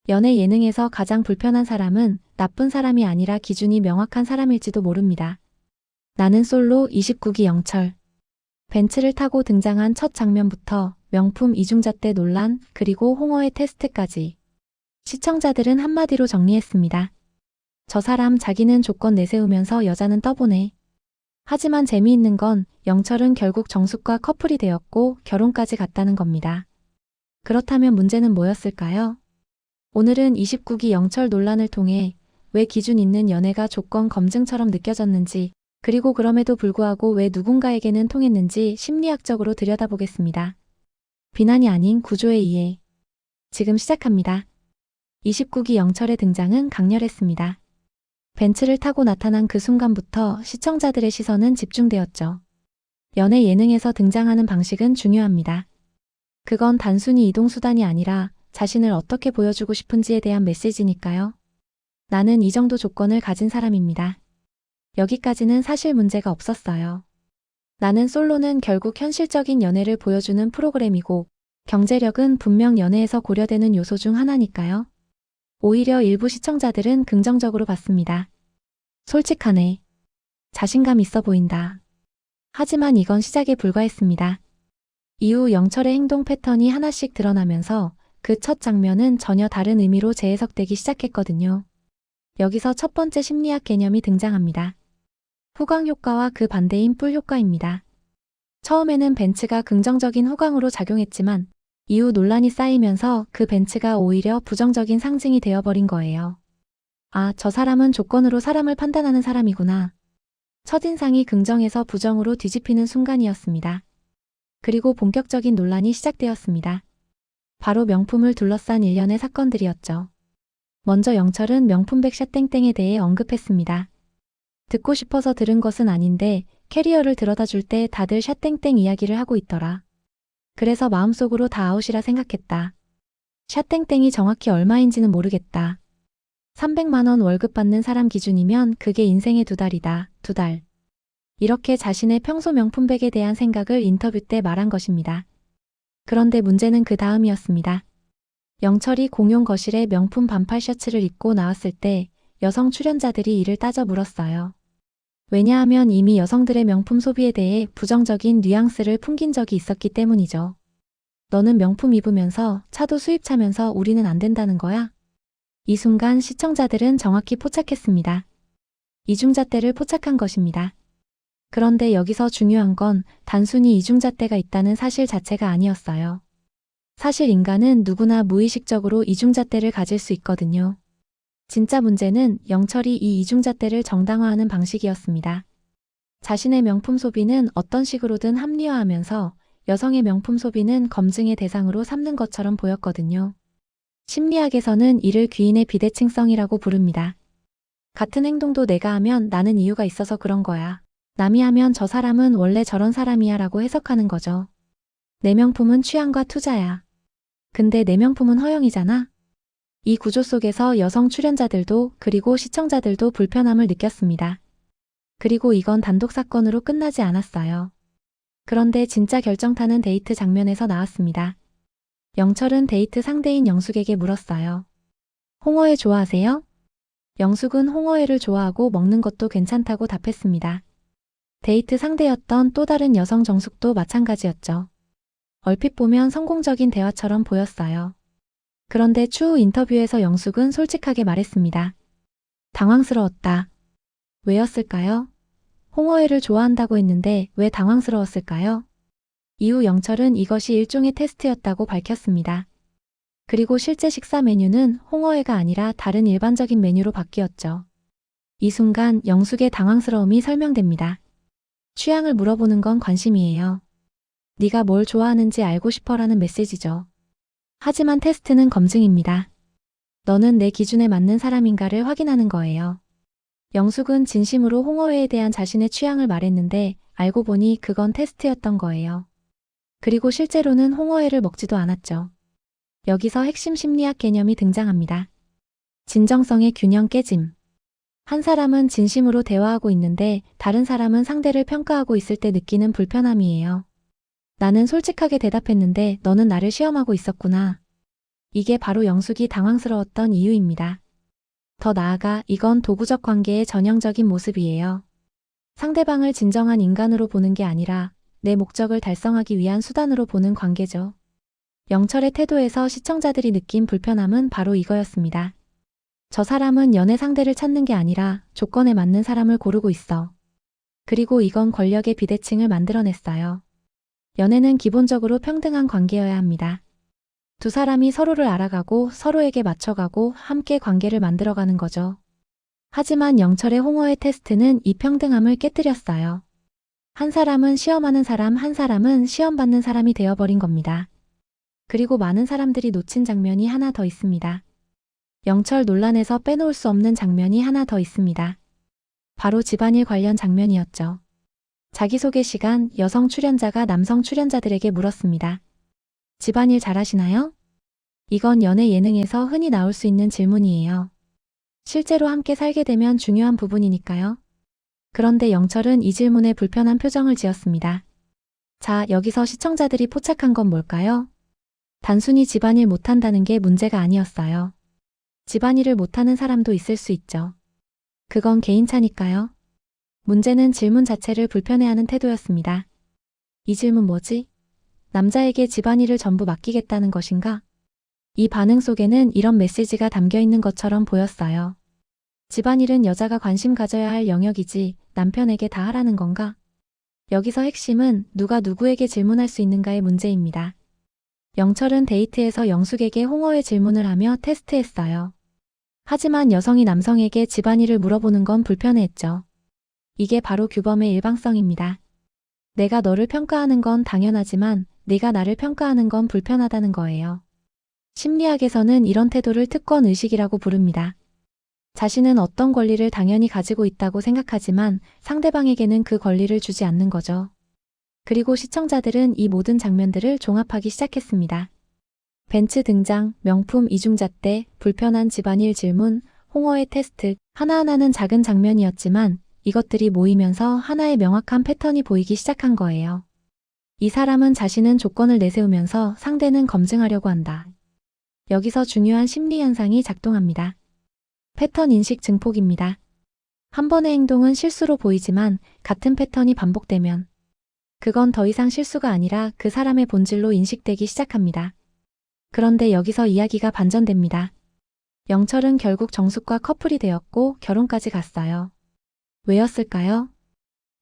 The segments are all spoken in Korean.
연애 예능에서 가장 불편한 사람은 나쁜 사람이 아니라 기준이 명확한 사람일지도 모릅니다. 나는 솔로 29기 영철. 벤츠를 타고 등장한 첫 장면부터 명품 이중잣대 논란, 그리고 홍어의 테스트까지. 시청자들은 한마디로 정리했습니다. 저 사람 자기는 조건 내세우면서 여자는 떠보네. 하지만 재미있는 건 영철은 결국 정숙과 커플이 되었고 결혼까지 갔다는 겁니다. 그렇다면 문제는 뭐였을까요? 오늘은 29기 영철 논란을 통해 왜 기준 있는 연애가 조건 검증처럼 느껴졌는지, 그리고 그럼에도 불구하고 왜 누군가에게는 통했는지 심리학적으로 들여다보겠습니다. 비난이 아닌 구조의 이해. 지금 시작합니다. 29기 영철의 등장은 강렬했습니다. 벤츠를 타고 나타난 그 순간부터 시청자들의 시선은 집중되었죠. 연애 예능에서 등장하는 방식은 중요합니다. 그건 단순히 이동수단이 아니라 자신을 어떻게 보여주고 싶은지에 대한 메시지니까요. 나는 이 정도 조건을 가진 사람입니다. 여기까지는 사실 문제가 없었어요. 나는 솔로는 결국 현실적인 연애를 보여주는 프로그램이고 경제력은 분명 연애에서 고려되는 요소 중 하나니까요. 오히려 일부 시청자들은 긍정적으로 봤습니다. 솔직하네. 자신감 있어 보인다. 하지만 이건 시작에 불과했습니다. 이후 영철의 행동 패턴이 하나씩 드러나면서 그 첫 장면은 전혀 다른 의미로 재해석되기 시작했거든요. 여기서 첫 번째 심리학 개념이 등장합니다. 후광 효과와 그 반대인 뿔 효과입니다. 처음에는 벤츠가 긍정적인 후광으로 작용했지만 이후 논란이 쌓이면서 그 벤츠가 오히려 부정적인 상징이 되어버린 거예요. 아, 저 사람은 조건으로 사람을 판단하는 사람이구나. 첫인상이 긍정에서 부정으로 뒤집히는 순간이었습니다. 그리고 본격적인 논란이 시작되었습니다. 바로 명품을 둘러싼 일련의 사건들이었죠. 먼저 영철은 명품백 샤땡땡에 대해 언급했습니다. 듣고 싶어서 들은 것은 아닌데 캐리어를 들여다 줄 때 다들 샤땡땡 이야기를 하고 있더라. 그래서 마음속으로 다 아웃이라 생각했다. 샤땡땡이 정확히 얼마인지는 모르겠다. 300만 원 월급 받는 사람 기준이면 그게 인생의 2달이다. 2달. 이렇게 자신의 평소 명품백에 대한 생각을 인터뷰 때 말한 것입니다. 그런데 문제는 그 다음이었습니다. 영철이 공용 거실에 명품 반팔 셔츠를 입고 나왔을 때 여성 출연자들이 이를 따져 물었어요. 왜냐하면 이미 여성들의 명품 소비에 대해 부정적인 뉘앙스를 풍긴 적이 있었기 때문이죠. 너는 명품 입으면서 차도 수입차면서 우리는 안 된다는 거야? 이 순간 시청자들은 정확히 포착했습니다. 이중잣대를 포착한 것입니다. 그런데 여기서 중요한 건 단순히 이중잣대가 있다는 사실 자체가 아니었어요. 사실 인간은 누구나 무의식적으로 이중잣대를 가질 수 있거든요. 진짜 문제는 영철이 이 이중잣대를 정당화하는 방식이었습니다. 자신의 명품 소비는 어떤 식으로든 합리화하면서 여성의 명품 소비는 검증의 대상으로 삼는 것처럼 보였거든요. 심리학에서는 이를 귀인의 비대칭성이라고 부릅니다. 같은 행동도 내가 하면 나는 이유가 있어서 그런 거야. 남이 하면 저 사람은 원래 저런 사람이야 라고 해석하는 거죠. 내 명품은 취향과 투자야. 근데 내 명품은 허영이잖아? 이 구조 속에서 여성 출연자들도 그리고 시청자들도 불편함을 느꼈습니다. 그리고 이건 단독 사건으로 끝나지 않았어요. 그런데 진짜 결정타는 데이트 장면에서 나왔습니다. 영철은 데이트 상대인 영숙에게 물었어요. 홍어회 좋아하세요? 영숙은 홍어회를 좋아하고 먹는 것도 괜찮다고 답했습니다. 데이트 상대였던 또 다른 여성 정숙도 마찬가지였죠. 얼핏 보면 성공적인 대화처럼 보였어요. 그런데 추후 인터뷰에서 영숙은 솔직하게 말했습니다. 당황스러웠다. 왜였을까요? 홍어회를 좋아한다고 했는데 왜 당황스러웠을까요? 이후 영철은 이것이 일종의 테스트였다고 밝혔습니다. 그리고 실제 식사 메뉴는 홍어회가 아니라 다른 일반적인 메뉴로 바뀌었죠. 이 순간 영숙의 당황스러움이 설명됩니다. 취향을 물어보는 건 관심이에요. 네가 뭘 좋아하는지 알고 싶어라는 메시지죠. 하지만 테스트는 검증입니다. 너는 내 기준에 맞는 사람인가를 확인하는 거예요. 영숙은 진심으로 홍어회에 대한 자신의 취향을 말했는데 알고 보니 그건 테스트였던 거예요. 그리고 실제로는 홍어회를 먹지도 않았죠. 여기서 핵심 심리학 개념이 등장합니다. 진정성의 균형 깨짐. 한 사람은 진심으로 대화하고 있는데 다른 사람은 상대를 평가하고 있을 때 느끼는 불편함이에요. 나는 솔직하게 대답했는데 너는 나를 시험하고 있었구나. 이게 바로 영숙이 당황스러웠던 이유입니다. 더 나아가 이건 도구적 관계의 전형적인 모습이에요. 상대방을 진정한 인간으로 보는 게 아니라 내 목적을 달성하기 위한 수단으로 보는 관계죠. 영철의 태도에서 시청자들이 느낀 불편함은 바로 이거였습니다. 저 사람은 연애 상대를 찾는 게 아니라 조건에 맞는 사람을 고르고 있어. 그리고 이건 권력의 비대칭을 만들어냈어요. 연애는 기본적으로 평등한 관계여야 합니다. 두 사람이 서로를 알아가고 서로에게 맞춰가고 함께 관계를 만들어가는 거죠. 하지만 영철의 홍어의 테스트는 이 평등함을 깨뜨렸어요. 한 사람은 시험하는 사람, 한 사람은 시험받는 사람이 되어버린 겁니다. 그리고 많은 사람들이 놓친 장면이 하나 더 있습니다. 영철 논란에서 빼놓을 수 없는 장면이 하나 더 있습니다. 바로 집안일 관련 장면이었죠. 자기소개 시간 여성 출연자가 남성 출연자들에게 물었습니다. 집안일 잘하시나요? 이건 연애 예능에서 흔히 나올 수 있는 질문이에요. 실제로 함께 살게 되면 중요한 부분이니까요. 그런데 영철은 이 질문에 불편한 표정을 지었습니다. 자, 여기서 시청자들이 포착한 건 뭘까요? 단순히 집안일 못한다는 게 문제가 아니었어요. 집안일을 못하는 사람도 있을 수 있죠. 그건 개인차니까요. 문제는 질문 자체를 불편해하는 태도였습니다. 이 질문 뭐지? 남자에게 집안일을 전부 맡기겠다는 것인가? 이 반응 속에는 이런 메시지가 담겨 있는 것처럼 보였어요. 집안일은 여자가 관심 가져야 할 영역이지 남편에게 다 하라는 건가? 여기서 핵심은 누가 누구에게 질문할 수 있는가의 문제입니다. 영철은 데이트에서 영숙에게 홍어의 질문을 하며 테스트했어요. 하지만 여성이 남성에게 집안일을 물어보는 건 불편해했죠. 이게 바로 규범의 일방성입니다. 내가 너를 평가하는 건 당연하지만 네가 나를 평가하는 건 불편하다는 거예요. 심리학에서는 이런 태도를 특권의식이라고 부릅니다. 자신은 어떤 권리를 당연히 가지고 있다고 생각하지만 상대방에게는 그 권리를 주지 않는 거죠. 그리고 시청자들은 이 모든 장면들을 종합하기 시작했습니다. 벤츠 등장, 명품 이중잣대, 불편한 집안일 질문, 홍어의 테스트, 하나하나는 작은 장면이었지만 이것들이 모이면서 하나의 명확한 패턴이 보이기 시작한 거예요. 이 사람은 자신은 조건을 내세우면서 상대는 검증하려고 한다. 여기서 중요한 심리 현상이 작동합니다. 패턴 인식 증폭입니다. 한 번의 행동은 실수로 보이지만 같은 패턴이 반복되면 그건 더 이상 실수가 아니라 그 사람의 본질로 인식되기 시작합니다. 그런데 여기서 이야기가 반전됩니다. 영철은 결국 정숙과 커플이 되었고 결혼까지 갔어요. 왜였을까요?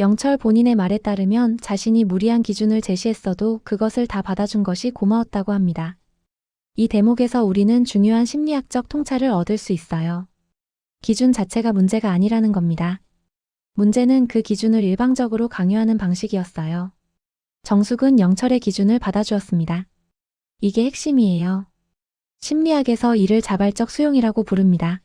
영철 본인의 말에 따르면 자신이 무리한 기준을 제시했어도 그것을 다 받아준 것이 고마웠다고 합니다. 이 대목에서 우리는 중요한 심리학적 통찰을 얻을 수 있어요. 기준 자체가 문제가 아니라는 겁니다. 문제는 그 기준을 일방적으로 강요하는 방식이었어요. 정숙은 영철의 기준을 받아주었습니다. 이게 핵심이에요. 심리학에서 이를 자발적 수용이라고 부릅니다.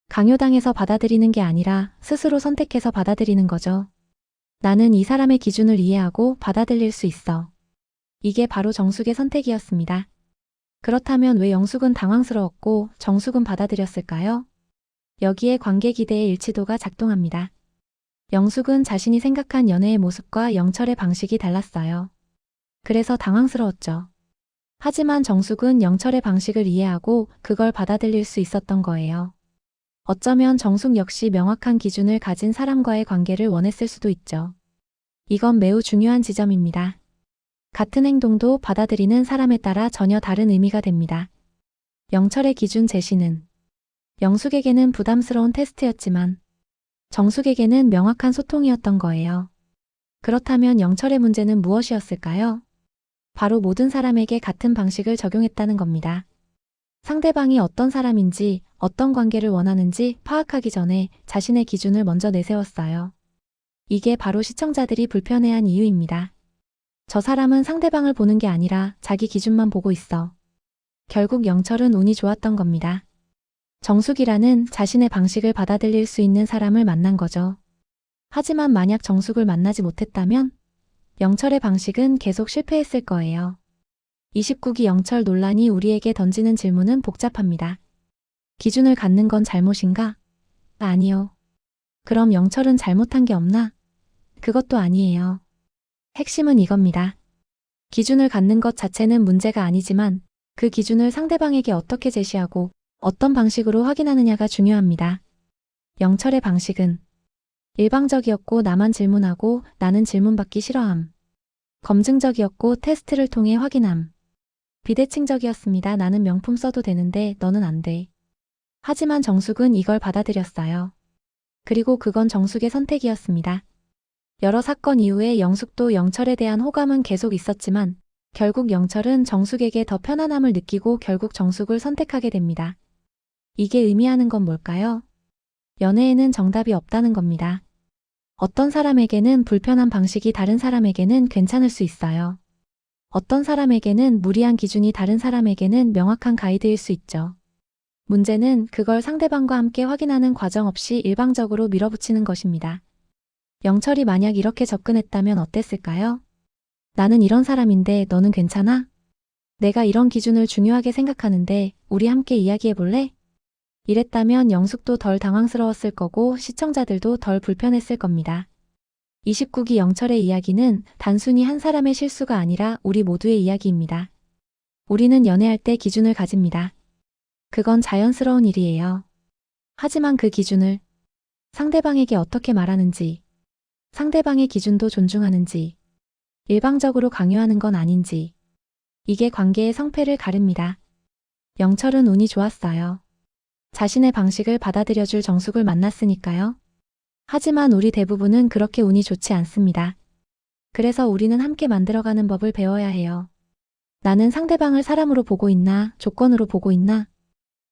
강요당해서 받아들이는 게 아니라 스스로 선택해서 받아들이는 거죠. 나는 이 사람의 기준을 이해하고 받아들일 수 있어. 이게 바로 정숙의 선택이었습니다. 그렇다면 왜 영숙은 당황스러웠고 정숙은 받아들였을까요? 여기에 관계 기대의 일치도가 작동합니다. 영숙은 자신이 생각한 연애의 모습과 영철의 방식이 달랐어요. 그래서 당황스러웠죠. 하지만 정숙은 영철의 방식을 이해하고 그걸 받아들일 수 있었던 거예요. 어쩌면 정숙 역시 명확한 기준을 가진 사람과의 관계를 원했을 수도 있죠. 이건 매우 중요한 지점입니다. 같은 행동도 받아들이는 사람에 따라 전혀 다른 의미가 됩니다. 영철의 기준 제시는 영숙에게는 부담스러운 테스트였지만 정숙에게는 명확한 소통이었던 거예요. 그렇다면 영철의 문제는 무엇이었을까요? 바로 모든 사람에게 같은 방식을 적용했다는 겁니다. 상대방이 어떤 사람인지, 어떤 관계를 원하는지 파악하기 전에 자신의 기준을 먼저 내세웠어요. 이게 바로 시청자들이 불편해한 이유입니다. 저 사람은 상대방을 보는 게 아니라 자기 기준만 보고 있어. 결국 영철은 운이 좋았던 겁니다. 정숙이라는 자신의 방식을 받아들일 수 있는 사람을 만난 거죠. 하지만 만약 정숙을 만나지 못했다면 영철의 방식은 계속 실패했을 거예요. 29기 영철 논란이 우리에게 던지는 질문은 복잡합니다. 기준을 갖는 건 잘못인가? 아니요. 그럼 영철은 잘못한 게 없나? 그것도 아니에요. 핵심은 이겁니다. 기준을 갖는 것 자체는 문제가 아니지만 그 기준을 상대방에게 어떻게 제시하고 어떤 방식으로 확인하느냐가 중요합니다. 영철의 방식은 일방적이었고 나만 질문하고 나는 질문받기 싫어함. 검증적이었고 테스트를 통해 확인함. 비대칭적이었습니다. 나는 명품 써도 되는데 너는 안 돼. 하지만 정숙은 이걸 받아들였어요. 그리고 그건 정숙의 선택이었습니다. 여러 사건 이후에 영숙도 영철에 대한 호감은 계속 있었지만 결국 영철은 정숙에게 더 편안함을 느끼고 결국 정숙을 선택하게 됩니다. 이게 의미하는 건 뭘까요? 연애에는 정답이 없다는 겁니다. 어떤 사람에게는 불편한 방식이 다른 사람에게는 괜찮을 수 있어요. 어떤 사람에게는 무리한 기준이 다른 사람에게는 명확한 가이드일 수 있죠. 문제는 그걸 상대방과 함께 확인하는 과정 없이 일방적으로 밀어붙이는 것입니다. 영철이 만약 이렇게 접근했다면 어땠을까요? 나는 이런 사람인데 너는 괜찮아? 내가 이런 기준을 중요하게 생각하는데 우리 함께 이야기해 볼래? 이랬다면 영숙도 덜 당황스러웠을 거고 시청자들도 덜 불편했을 겁니다. 29기 영철의 이야기는 단순히 한 사람의 실수가 아니라 우리 모두의 이야기입니다. 우리는 연애할 때 기준을 가집니다. 그건 자연스러운 일이에요. 하지만 그 기준을 상대방에게 어떻게 말하는지, 상대방의 기준도 존중하는지, 일방적으로 강요하는 건 아닌지, 이게 관계의 성패를 가릅니다. 영철은 운이 좋았어요. 자신의 방식을 받아들여줄 정숙을 만났으니까요. 하지만 우리 대부분은 그렇게 운이 좋지 않습니다. 그래서 우리는 함께 만들어가는 법을 배워야 해요. 나는 상대방을 사람으로 보고 있나, 조건으로 보고 있나?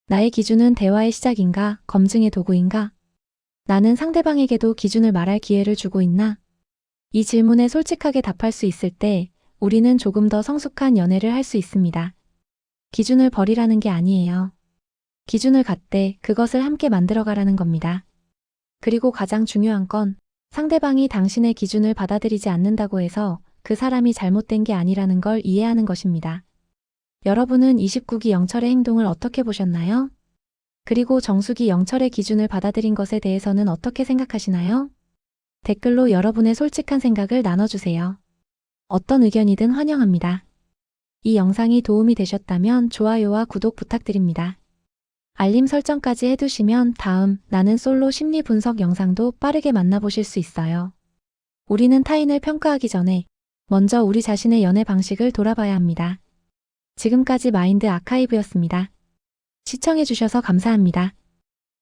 나의 기준은 대화의 시작인가, 검증의 도구인가? 나는 상대방에게도 기준을 말할 기회를 주고 있나? 이 질문에 솔직하게 답할 수 있을 때 우리는 조금 더 성숙한 연애를 할 수 있습니다. 기준을 버리라는 게 아니에요. 기준을 갖되 그것을 함께 만들어가라는 겁니다. 그리고 가장 중요한 건 상대방이 당신의 기준을 받아들이지 않는다고 해서 그 사람이 잘못된 게 아니라는 걸 이해하는 것입니다. 여러분은 29기 영철의 행동을 어떻게 보셨나요? 그리고 정숙이 영철의 기준을 받아들인 것에 대해서는 어떻게 생각하시나요? 댓글로 여러분의 솔직한 생각을 나눠주세요. 어떤 의견이든 환영합니다. 이 영상이 도움이 되셨다면 좋아요와 구독 부탁드립니다. 알림 설정까지 해두시면 다음 나는 솔로 심리 분석 영상도 빠르게 만나보실 수 있어요. 우리는 타인을 평가하기 전에 먼저 우리 자신의 연애 방식을 돌아봐야 합니다. 지금까지 마인드 아카이브였습니다. 시청해주셔서 감사합니다.